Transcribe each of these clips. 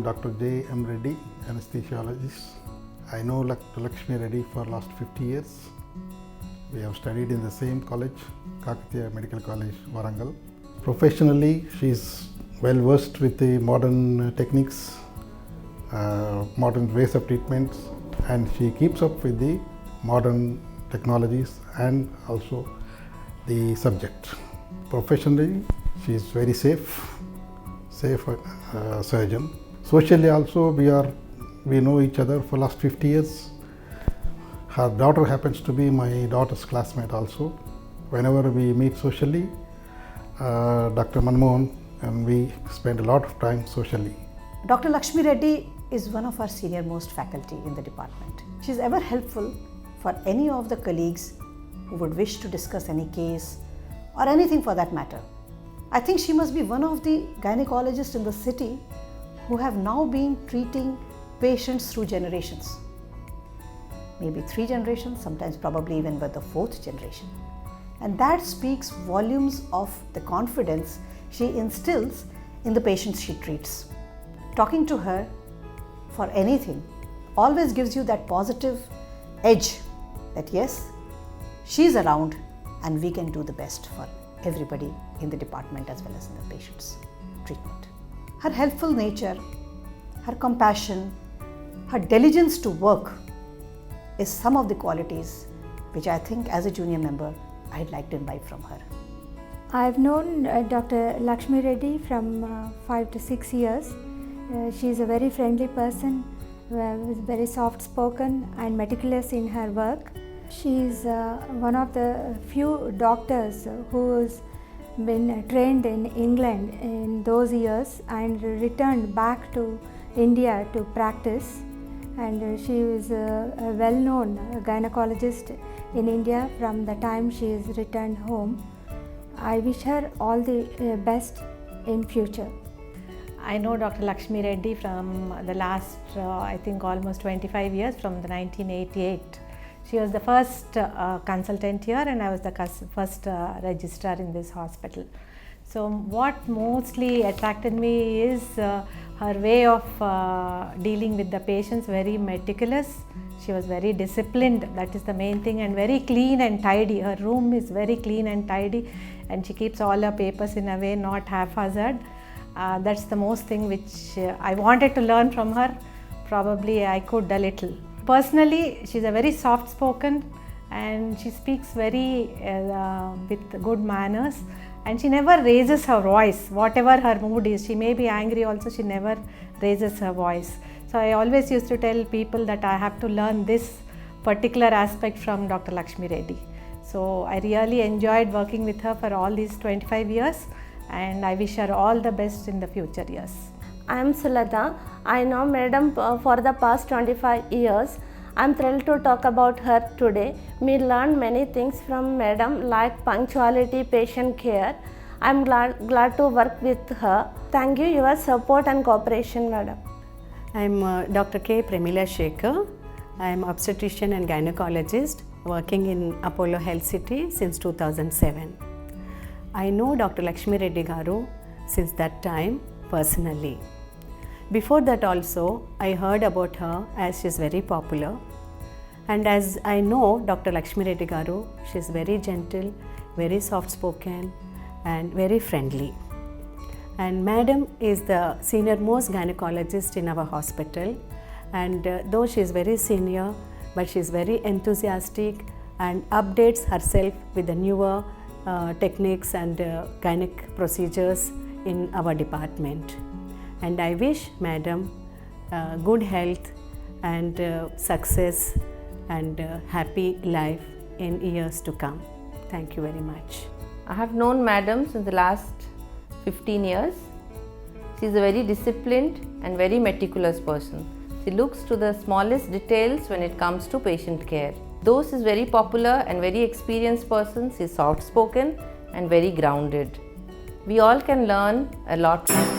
Dr. J. M. Reddy, anesthesiologist. I know Dr. Lakshmi Reddy for last 50 years. We have studied in the same college, Kakatiya Medical College, Warangal. Professionally, she is well versed with the modern techniques, modern ways of treatments, and she keeps up with the modern technologies and also the subject. Professionally, she is very safe surgeon. Socially also, we know each other for last 50 years. Her daughter happens to be my daughter's classmate also. Whenever we meet socially, Dr. Manmohan and we spend a lot of time socially. Dr. Lakshmi Reddy is one of our senior most faculty in the department. She is ever helpful for any of the colleagues who would wish to discuss any case or anything for that matter. I think she must be one of the gynecologists in the city who have now been treating patients through generations. Maybe 3 generations, sometimes probably even with the 4th generation. And that speaks volumes of the confidence she instills in the patients she treats. Talking to her for anything always gives you that positive edge that yes, she's around and we can do the best for everybody in the department as well as in the patient's treatment. Her helpful nature, her compassion, her diligence to work is some of the qualities which I think as a junior member I'd like to imbibe from her. I've known Dr. Lakshmi Reddy from 5 to 6 years. She's a very friendly person, very soft spoken and meticulous in her work. She's one of the few doctors who's been trained in England in those years and returned back to India to practice. And she is a well-known gynecologist in India from the time she is returned home. I wish her all the best in future. I know Dr. Lakshmi Reddy from the last, I think almost 25 years, from the 1988. She was the first consultant here and I was the first registrar in this hospital. So what mostly attracted me is her way of dealing with the patients, very meticulous. She was very disciplined, that is the main thing, and very clean and tidy. Her room is very clean and tidy and she keeps all her papers in a way not haphazard. That's the most thing which I wanted to learn from her. Probably I could a little. Personally, she's a very soft spoken and she speaks very with good manners, and she never raises her voice, whatever her mood is. She may be angry also, she never raises her voice. So I always used to tell people that I have to learn this particular aspect from Dr. Lakshmi Reddy. So I really enjoyed working with her for all these 25 years and I wish her all the best in the future years. I am Sulata. I know Madam for the past 25 years. I am thrilled to talk about her today. We learned many things from Madam like punctuality, patient care. I am glad to work with her. Thank you your support and cooperation, Madam. I am Dr. K. Premila Shekhar. I am obstetrician and gynecologist working in Apollo Health City since 2007. I know Dr. Lakshmi Reddy Garu since that time personally. Before that also, I heard about her as she is very popular. And as I know Dr. Lakshmi Reddy Garu, she is very gentle, very soft spoken and very friendly. And Madam is the senior most gynecologist in our hospital, and though she is very senior, but she is very enthusiastic and updates herself with the newer techniques and gynec procedures in our department. And I wish Madam good health and success and happy life in years to come. Thank you very much. I have known Madam since the last 15 years. She is a very disciplined and very meticulous person. She looks to the smallest details when it comes to patient care. Though she is very popular and very experienced person, she is soft spoken and very grounded. We all can learn a lot from her.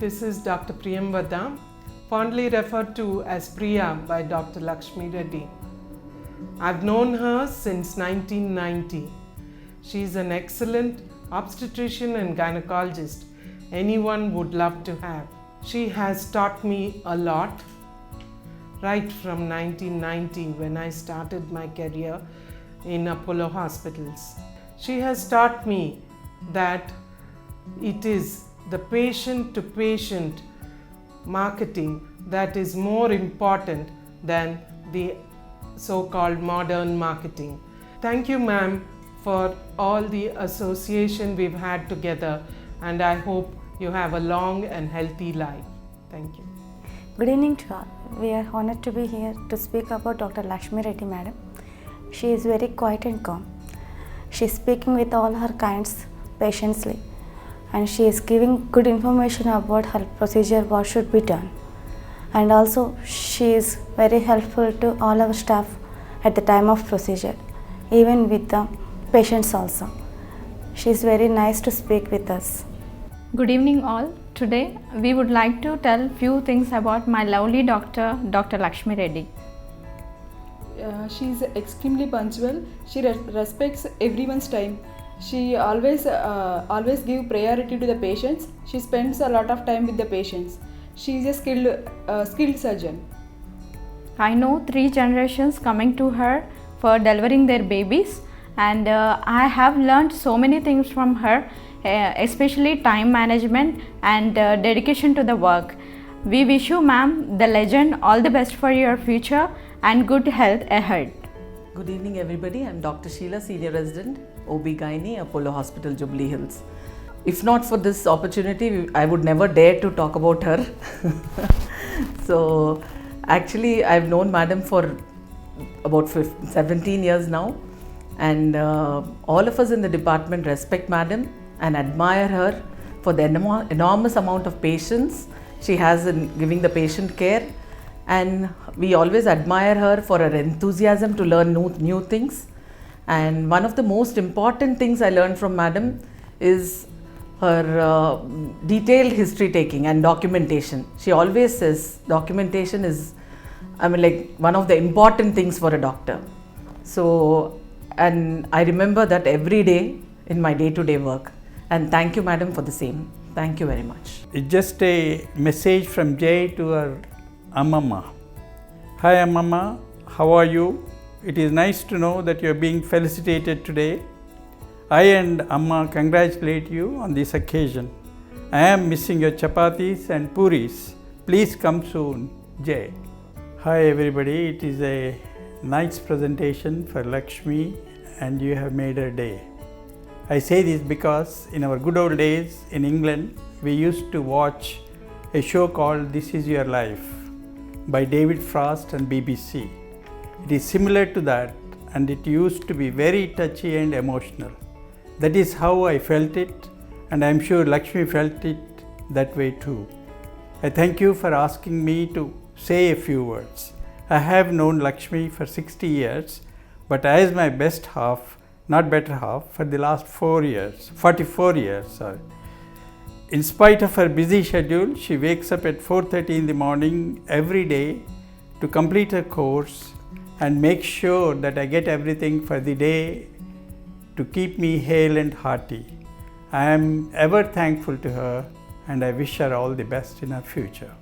This is Dr. Priyamvada, fondly referred to as Priya by Dr. Lakshmi Reddy. I've known her since 1990. She's an excellent obstetrician and gynecologist anyone would love to have. She has taught me a lot right from 1990 when I started my career in Apollo hospitals. She has taught me that it is the patient-to-patient marketing that is more important than the so-called modern marketing. Thank you, ma'am, for all the association we've had together, and I hope you have a long and healthy life. Thank you. Good evening to all. We are honored to be here to speak about Dr. Lakshmi Reddy madam. She is very quiet and calm. She is speaking with all her kinds patiently, and she is giving good information about her procedure, what should be done. And also she is very helpful to all our staff at the time of procedure, even with the patients also. She is very nice to speak with us. Good evening all. Today we would like to tell few things about my lovely doctor, Dr. Lakshmi Reddy. She is extremely punctual. She respects everyone's time. She always give priority to the patients. She spends a lot of time with the patients. She is a skilled surgeon. I know 3 generations coming to her for delivering their babies, and I have learned so many things from her, especially time management and dedication to the work. We wish you, ma'am, the legend, all the best for your future and good health ahead. Good evening everybody, I am Dr. Sheila, Senior Resident, OB-GYN, Apollo Hospital, Jubilee Hills. If not for this opportunity, I would never dare to talk about her. So actually I've known madam for about 17 years now, and all of us in the department respect madam and admire her for the enormous amount of patience she has in giving the patient care, and we always admire her for her enthusiasm to learn new things. And one of the most important things I learned from madam is her detailed history taking and documentation. She always says documentation is, one of the important things for a doctor. So, and I remember that every day in my day-to-day work. And thank you madam for the same. Thank you very much. It's just a message from Jay to her Ammamma. Hi Ammamma, how are you? It is nice to know that you are being felicitated today. I and Amma congratulate you on this occasion. I am missing your chapatis and puris. Please come soon, Jay. Hi everybody, it is a nice presentation for Lakshmi and you have made her day. I say this because in our good old days in England, we used to watch a show called This Is Your Life by David Frost and BBC. It is similar to that, and it used to be very touchy and emotional. That is how I felt it, and I am sure Lakshmi felt it that way too. I thank you for asking me to say a few words. I have known Lakshmi for 60 years, but as my best half, not better half, for the last 44 years. In spite of her busy schedule, she wakes up at 4:30 in the morning every day to complete her course and make sure that I get everything for the day to keep me hale and hearty. I am ever thankful to her, and I wish her all the best in her future.